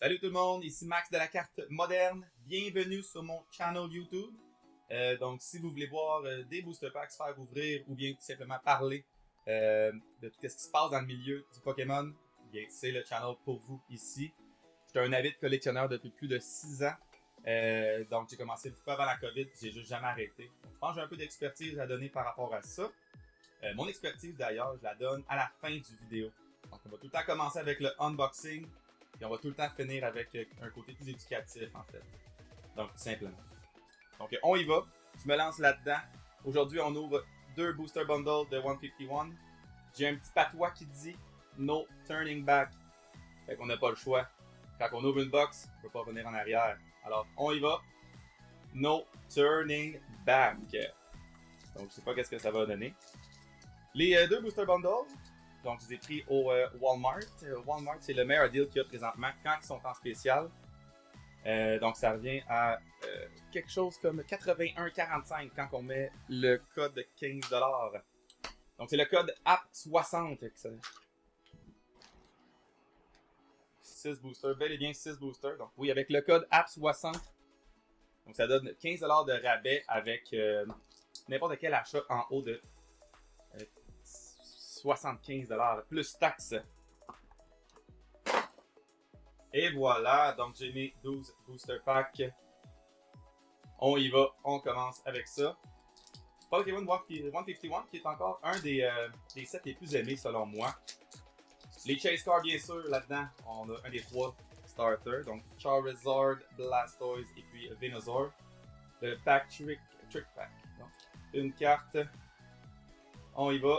Salut tout le monde, ici Max de la carte moderne. Bienvenue sur mon channel YouTube. Donc, si vous voulez voir des booster packs se faire ouvrir ou bien tout simplement parler de tout ce qui se passe dans le milieu du Pokémon, bien c'est le channel pour vous ici. Je suis un avid collectionneur depuis plus de 6 ans. Donc, j'ai commencé un petit peu avant la COVID, j'ai juste jamais arrêté. Donc, je pense que j'ai un peu d'expertise à donner par rapport à ça. Mon expertise d'ailleurs, je la donne à la fin du vidéo. Donc, on va tout le temps commencer avec le unboxing. Et on va tout le temps finir avec un côté plus éducatif, en fait. Donc, tout simplement. Donc, on y va. Je me lance là-dedans. Aujourd'hui, on ouvre 2 booster bundles de 151. J'ai un petit patois qui dit « No turning back ». Fait qu'on n'a pas le choix. Quand on ouvre une box, on ne peut pas revenir en arrière. Alors, on y va. No turning back. Donc, je sais pas qu'est-ce que ça va donner. Les 2 booster bundles, donc je les ai pris au Walmart. Walmart, c'est le meilleur deal qu'il y a présentement quand ils sont en spécial. Donc ça revient à quelque chose comme 81,45 quand on met le code de 15$. Donc c'est le code AP60. 6 boosters, bel et bien 6 boosters. Donc oui, avec le code AP60. Donc ça donne 15$ de rabais avec n'importe quel achat en haut de 75$ plus taxes. Et voilà, donc j'ai mes 12 booster packs. On y va, on commence avec ça. Pokémon 151 qui est encore un des sets les plus aimés selon moi. Les Chase Cards bien sûr là-dedans, on a un des 3 starters. Donc Charizard, Blastoise et puis Venusaur. Le pack Trick Pack. Donc, une carte. On y va.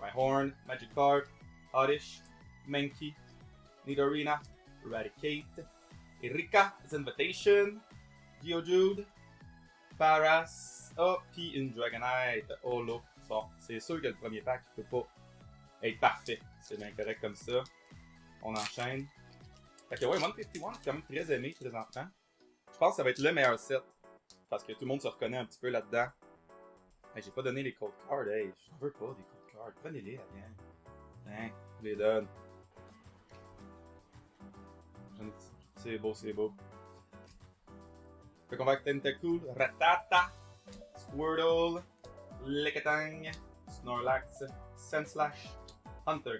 Rhyhorn, Magikarp, Oddish, Mankey, Nidorina, Eradicate, Erika's Invitation, Geodude, Paras, puis une Dragonite Holo. Bon, c'est sûr que le premier pack ne peut pas être parfait. C'est bien correct comme ça. On enchaîne. Fait que ouais, 151 est quand même très aimé présentement. Je pense que ça va être le meilleur set. Parce que tout le monde se reconnaît un petit peu là-dedans. Hey, j'ai pas donné les code cards, hey, je veux pas des code cards. Prenez-les, la gang. Hein, je les donne. C'est beau, c'est beau. Fait qu'on va avec Tentacool, Rattata, Squirtle, Lickitung, Snorlax, Sandslash, Hunter,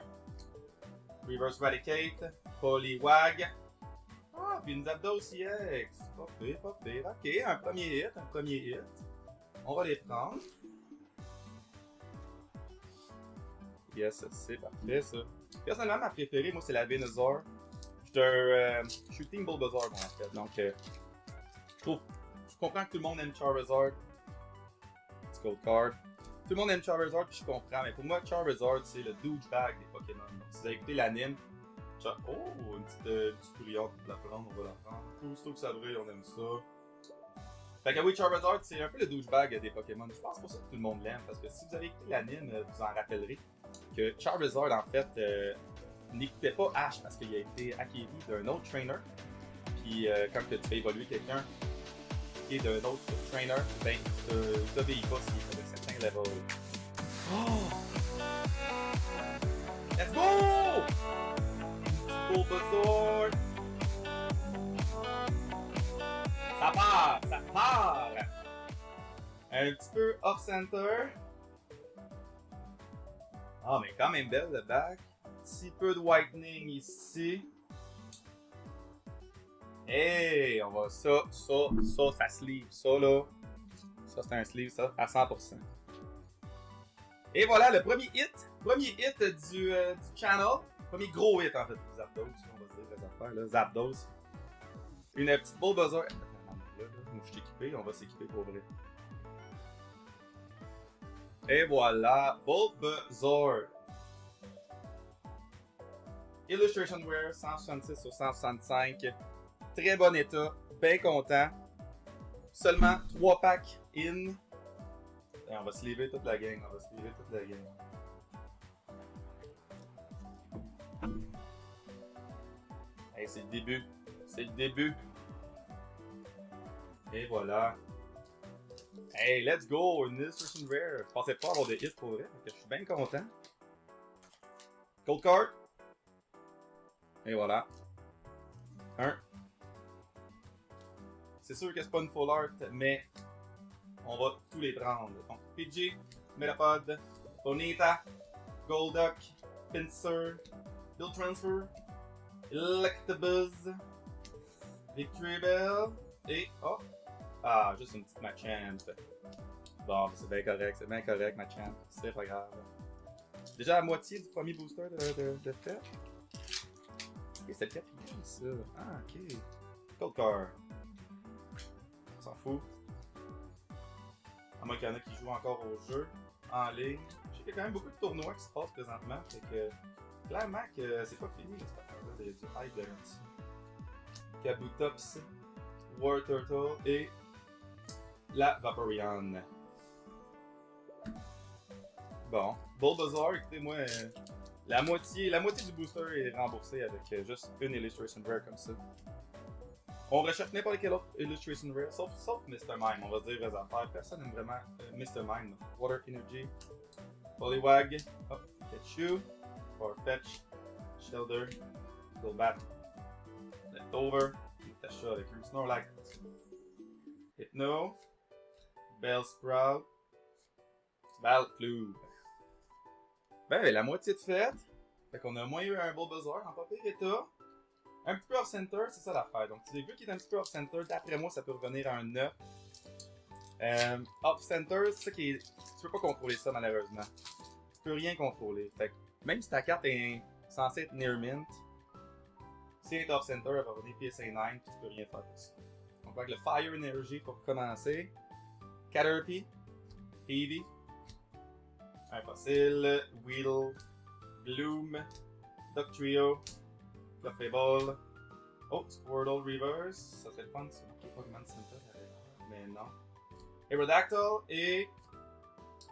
Reverse Raticate, Poliwag. Ah, puis une Zapdos EX. Pas pire, pas pire. Ok, un premier hit. On va les prendre. Yes, c'est parfait ça. Personnellement, ma préférée, moi, c'est la Venusaur. Je suis Team Bulbasaur, moi, en fait. Donc, je comprends que tout le monde aime Charizard. Petit code card. Tout le monde aime Charizard, puis je comprends. Mais pour moi, Charizard, c'est le douchebag des Pokémon. Donc, si vous avez écouté l'anime, oh, une petite brillante de la prendre, on va la prendre. Aussitôt que ça brille, on aime ça. Fait que oui, Charizard, c'est un peu le douchebag des Pokémon. Je pense pour ça que tout le monde l'aime, parce que si vous avez écouté l'anime, vous en rappellerez que Charizard, en fait, n'écoutait pas Ash parce qu'il a été acquis d'un autre trainer. Puis quand tu fais évoluer quelqu'un qui est d'un autre trainer, ben tu t'obéis pas s'il est de certains levels. Oh! Let's go! Bulbasaur! Ça part! Ça part! Un petit peu off-center. Ah, mais quand même belle le back. Petit peu de whitening ici. Hey, on va ça sleeve. Ça là. Ça c'est un sleeve, ça, à 100%. Et voilà, le premier hit. Premier hit du channel. Premier gros hit en fait. Zapdos, on va se dire les affaires là. Zapdos. Une petite Bulbasaur. Moi je suis équipé, on va s'équiper pour vrai. Et voilà, Bulbasaur. Illustration Wear, 166 sur 165. Très bon état, bien content. Seulement 3 packs in. Et on va se lever toute la gang, Hey, c'est le début. Et voilà. Hey, let's go! Une illustration rare. Je pensais pas avoir de hit pour vrai, donc je suis bien content. Cold card. Et voilà. Un. C'est sûr que c'est pas une full art, mais on va tous les prendre. Donc, Pidgey, Metapod, Bonita, Golduck, Pinsir, Bill Transfer, Electabuzz, Victreebel, et oh! Ah, juste une petite Machamp. Bon, c'est bien correct, Machamp. C'est pas grave. Déjà la moitié du premier booster de fait. Ok, c'est le quatrième, ça. Ah, ok. Cold Card. On s'en fout. À moins qu'il y en a qui jouent encore au jeu en ligne. Je sais qu'il y a quand même beaucoup de tournois qui se passent présentement. Fait que clairement que c'est pas fini cette affaire-là du hype de ici. Kabutops, War Turtle et la Vaporeon. Bon, Bulbasaur, écoutez moi, la moitié du booster est remboursé avec juste une Illustration Rare comme ça. On recherche n'importe quelle autre Illustration Rare, sauf Mr. Mime, on va dire les affaires. Personne n'aime vraiment Mr. Mime. Water Energy, Poliwag, oh, Pikachu, Farfetch, Shellder, Golbat, Leftover, Tasha avec lui, Snorlax, Hypno, Bellsprout, Balclube. Ben, la moitié de faite. Fait qu'on a au moins eu un Bulbasaur en pas pire état. Un petit peu off-center, c'est ça l'affaire. Donc, vu qu'il est un petit peu off-center, d'après moi, ça peut revenir à un 9. Off-center, c'est ça qui est. Tu peux pas contrôler ça, malheureusement. Tu peux rien contrôler. Fait que même si ta carte est censée être near mint, si elle est off-center, elle va revenir PSA 9, tu peux rien faire de ça. Donc, avec le Fire Energy pour commencer. Caterpie, Eevee, un fossile, Weedle, Gloom, Ductrio, Clefable, oh, Squirtle Reverse, ça serait le fun si on marquait Pokémon Center, mais non. Aerodactyl et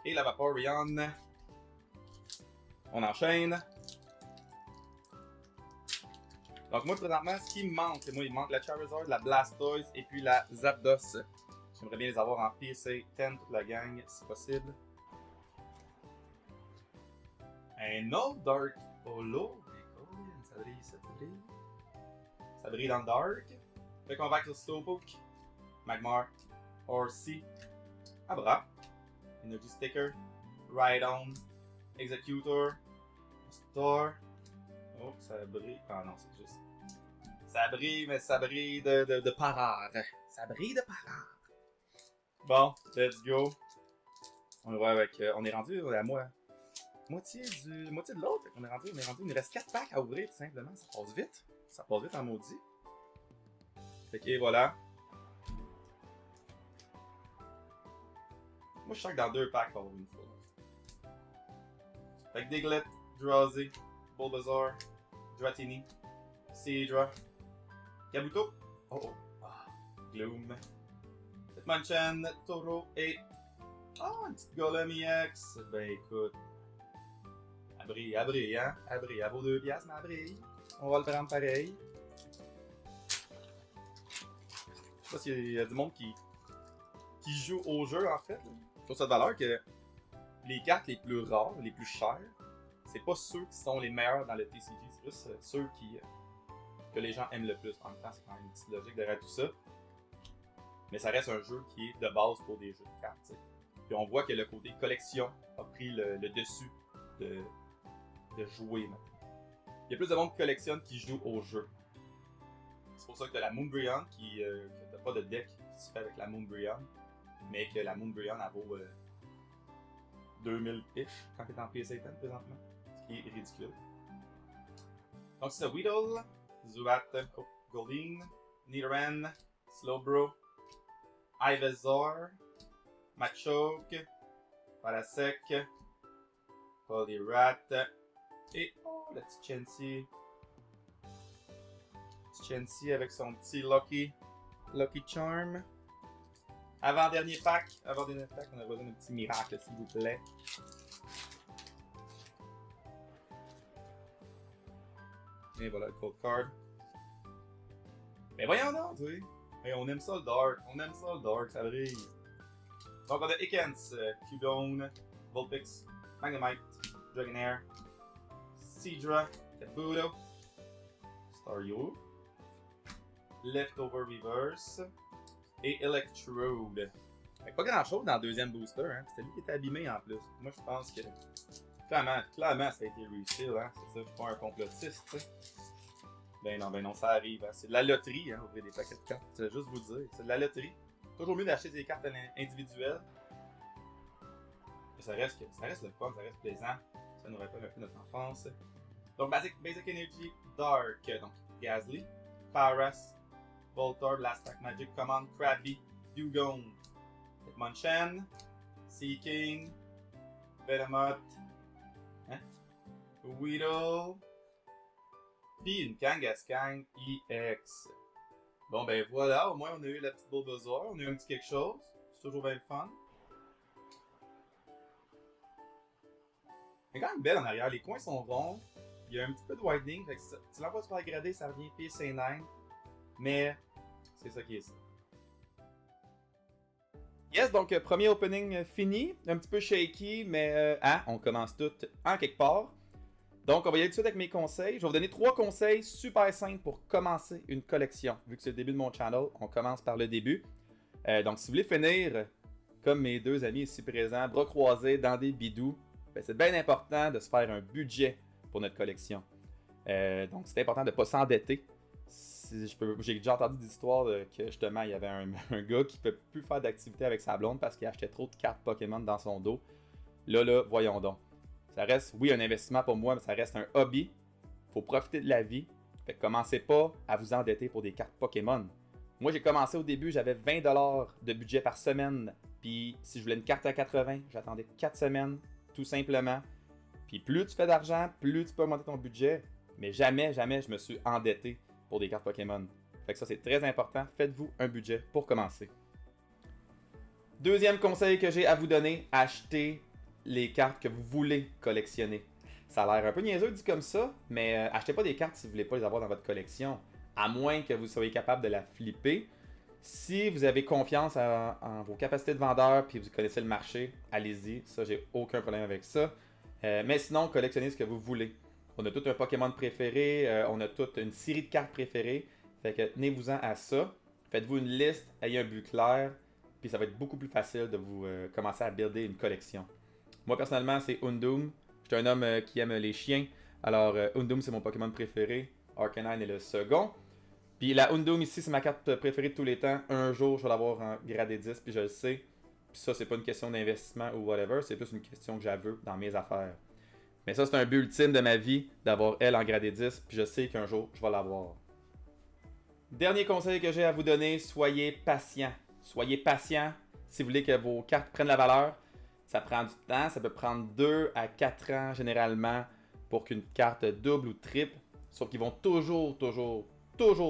la Vaporeon. On enchaîne. Donc moi présentement, ce qui me manque, c'est il manque la Charizard, la Blastoise et puis la Zapdos. J'aimerais bien les avoir en PSA 10 toute la gang, si possible. Un autre Dark Polo. Ça brille, ça brille. Ça brille dans le dark. Fait qu'on va avec le Slowpoke, Magmar, Horsey, Abra, Energy Sticker, Rhydon, Executor, Star. Oh, ça brille. Ah non, c'est juste. Ça brille, mais ça brille de parare. Ça brille de parare. Bon, let's go. On va avec. On est rendu à moitié de l'autre. On est rendu. Il nous reste 4 packs à ouvrir, tout simplement. Ça passe vite. Ça passe vite en maudit. Fait que voilà. Moi, je sens que dans 2 packs, on va avoir une fois. Fait que Diglett, Drowsy, Bulbasaur, Dratini, Seadra, Kabuto, Gloom, Hitmonchan, Toro et une petite Golem EX. Ben écoute, elle brille, hein? Elle brille, elle vaut 2 piastres, mais elle brille. On va le prendre pareil. Je sais pas s'il y a du monde qui joue au jeu en fait. Je trouve ça de valeur que les cartes les plus rares, les plus chères, c'est pas ceux qui sont les meilleurs dans le TCG, c'est juste ceux que les gens aiment le plus. En même temps, c'est quand même une petite logique derrière tout ça. Mais ça reste un jeu qui est de base pour des jeux de cartes. T'sais. Puis on voit que le côté collection a pris le dessus de jouer maintenant. Il y a plus de monde qui collectionne qui joue au jeu. C'est pour ça que tu as la Moonbryon que t'as pas de deck qui se fait avec la Moonbryon, mais que la Moonbryon elle vaut 2000-ish quand tu es en PSA 10 présentement, ce qui est ridicule. Donc c'est ça, Weedle, Zubat, Goldeen, Nidoran, Slowbro, Ivysaur, Machoke, Parasect, Poliwrath et le petit Chansey. Chansey avec son petit Lucky Charm. Avant-dernier pack, on a besoin d'un petit miracle s'il vous plaît. Et voilà le code card. Mais voyons donc, oui. Hey, on aime ça le dark, ça brille. Donc on a Ekans, Cudone, Vulpix, Magnemite, Dragonair, Seadra, Kabuto, Stario, Leftover Reverse et Electrode. Fait que pas grand chose dans le deuxième booster, hein. C'était lui qui était abîmé en plus. Moi je pense que clairement ça a été refill, hein. C'est ça, je suis pas un complotiste, tu sais. Ben non, ça arrive, hein. C'est de la loterie, hein, ouvrir des paquets de cartes. Je vais juste vous dire, c'est de la loterie. Toujours mieux d'acheter des cartes individuelles. Mais ça reste le fun, ça reste plaisant. Ça nous rappelle un peu notre enfance. Donc Basic Energy Dark, donc Gazly, Paras, Voltorb, Last Pack Magic, Command, Krabby, Dugong, Hitmonchan, Seaking, Venomoth, hein? Weedle, puis une Kangaskhan EX. Bon ben voilà, au moins on a eu la petite Bulbasaur, on a eu un petit quelque chose, c'est toujours bien le fun. Elle est quand même belle en arrière, les coins sont ronds, il y a un petit peu de widening, fait que tu l'envoies se faire grader, ça revient PC9, mais c'est ça qui est ça. Yes, donc premier opening fini, un petit peu shaky, mais on commence tout en quelque part. Donc on va y aller tout de suite avec mes conseils. Je vais vous donner 3 conseils super simples pour commencer une collection. Vu que c'est le début de mon channel, on commence par le début. Donc si vous voulez finir, comme mes 2 amis ici présents, bras croisés dans des bidous, ben, c'est bien important de se faire un budget pour notre collection. Donc c'est important de ne pas s'endetter. J'ai déjà entendu des histoires que justement il y avait un gars qui ne peut plus faire d'activité avec sa blonde parce qu'il achetait trop de cartes Pokémon dans son dos. Là, voyons donc. Ça reste, oui, un investissement pour moi, mais ça reste un hobby. Faut profiter de la vie. Fait que commencez pas à vous endetter pour des cartes Pokémon. Moi, j'ai commencé au début, j'avais 20$ de budget par semaine. Puis si je voulais une carte à 80, j'attendais 4 semaines, tout simplement. Puis plus tu fais d'argent, plus tu peux augmenter ton budget. Mais jamais je me suis endetté pour des cartes Pokémon. Fait que ça, c'est très important. Faites-vous un budget pour commencer. Deuxième conseil que j'ai à vous donner, achetez les cartes que vous voulez collectionner. Ça a l'air un peu niaiseux dit comme ça, mais achetez pas des cartes si vous voulez pas les avoir dans votre collection, à moins que vous soyez capable de la flipper. Si vous avez confiance en vos capacités de vendeur puis vous connaissez le marché, allez-y. Ça, j'ai aucun problème avec ça. Mais sinon, collectionnez ce que vous voulez. On a tout un Pokémon préféré, on a toute une série de cartes préférées. Fait que tenez-vous-en à ça. Faites-vous une liste, ayez un but clair, puis ça va être beaucoup plus facile de vous commencer à builder une collection. Moi, personnellement, c'est Houndoom. Je suis un homme qui aime les chiens. Alors, Houndoom, c'est mon Pokémon préféré. Arcanine est le second. Puis la Houndoom ici, c'est ma carte préférée de tous les temps. Un jour, je vais l'avoir en gradé 10, puis je le sais. Puis ça, c'est pas une question d'investissement ou whatever, c'est plus une question que j'avais dans mes affaires. Mais ça, c'est un but ultime de ma vie, d'avoir elle en gradé 10, puis je sais qu'un jour, je vais l'avoir. Dernier conseil que j'ai à vous donner, soyez patient. Soyez patient si vous voulez que vos cartes prennent la valeur. Ça prend du temps, ça peut prendre 2 à 4 ans généralement pour qu'une carte double ou triple, sauf qu'ils vont toujours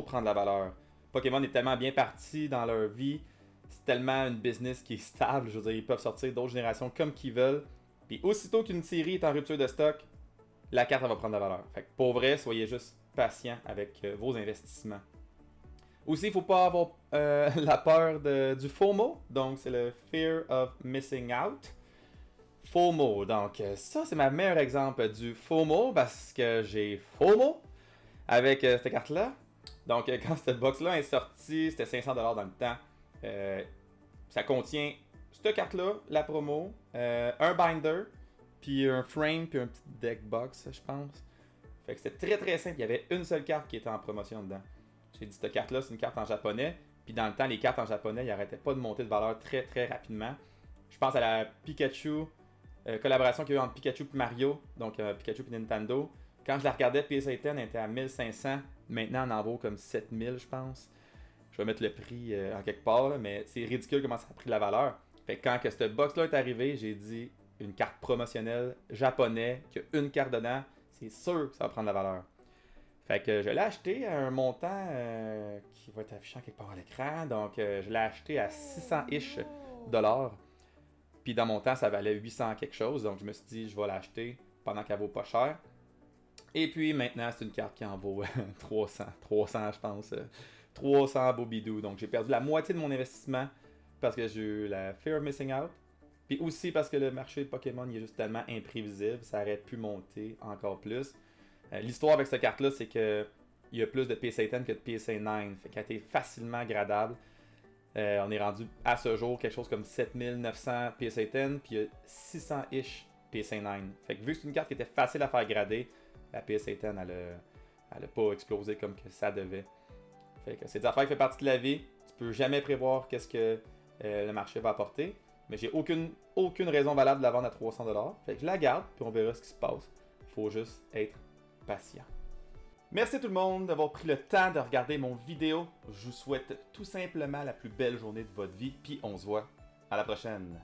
prendre la valeur. Pokémon est tellement bien parti dans leur vie, c'est tellement une business qui est stable, je veux dire, ils peuvent sortir d'autres générations comme qu'ils veulent. Puis aussitôt qu'une série est en rupture de stock, la carte elle va prendre la valeur. Fait que pour vrai, soyez juste patient avec vos investissements. Aussi, il ne faut pas avoir la peur du FOMO, donc c'est le Fear of Missing Out. FOMO, donc ça c'est ma meilleur exemple du FOMO parce que j'ai FOMO avec cette carte-là. Donc quand cette box-là est sortie, c'était 500$ dans le temps. Ça contient cette carte-là, la promo, un binder, puis un frame, puis un petit deck box, je pense. Fait que c'était très simple, il y avait une seule carte qui était en promotion dedans. J'ai dit cette carte-là, c'est une carte en japonais, puis dans le temps, les cartes en japonais, ils n'arrêtaient pas de monter de valeur très rapidement. Je pense à la Pikachu, collaboration qu'il y a eu entre Pikachu et Mario, donc Pikachu et Nintendo. Quand je la regardais, PSA 10 elle était à 1500. Maintenant, on en vaut comme 7000, je pense. Je vais mettre le prix en quelque part, là, mais c'est ridicule comment ça a pris de la valeur. Fait que quand que cette box-là est arrivée, j'ai dit une carte promotionnelle japonais, qui a une carte dedans, c'est sûr que ça va prendre de la valeur. Fait que je l'ai acheté à un montant qui va être affiché en quelque part à l'écran. Donc, je l'ai acheté à 600-ish $. Puis dans mon temps, ça valait 800 quelque chose. Donc, je me suis dit, je vais l'acheter pendant qu'elle vaut pas cher. Et puis maintenant, c'est une carte qui en vaut 300 je pense. 300 beau bidou. Donc, j'ai perdu la moitié de mon investissement parce que j'ai eu la Fear of Missing Out. Puis aussi parce que le marché de Pokémon il est juste tellement imprévisible. Ça aurait pu monter encore plus. L'histoire avec cette carte-là, c'est que il y a plus de PSA 10 que de PSA 9. Fait qu'elle a été facilement gradable. On est rendu à ce jour quelque chose comme 7900 PSA 10, puis il y a 600-ish PSA 9. Fait que vu que c'est une carte qui était facile à faire grader, la PSA 10, elle a pas explosé comme que ça devait. Fait que c'est des affaires qui font partie de la vie. Tu peux jamais prévoir qu'est-ce que le marché va apporter. Mais j'ai aucune raison valable de la vendre à 300$. Fait que je la garde, puis on verra ce qui se passe. Faut juste être patient. Merci tout le monde d'avoir pris le temps de regarder mon vidéo. Je vous souhaite tout simplement la plus belle journée de votre vie, puis on se voit à la prochaine.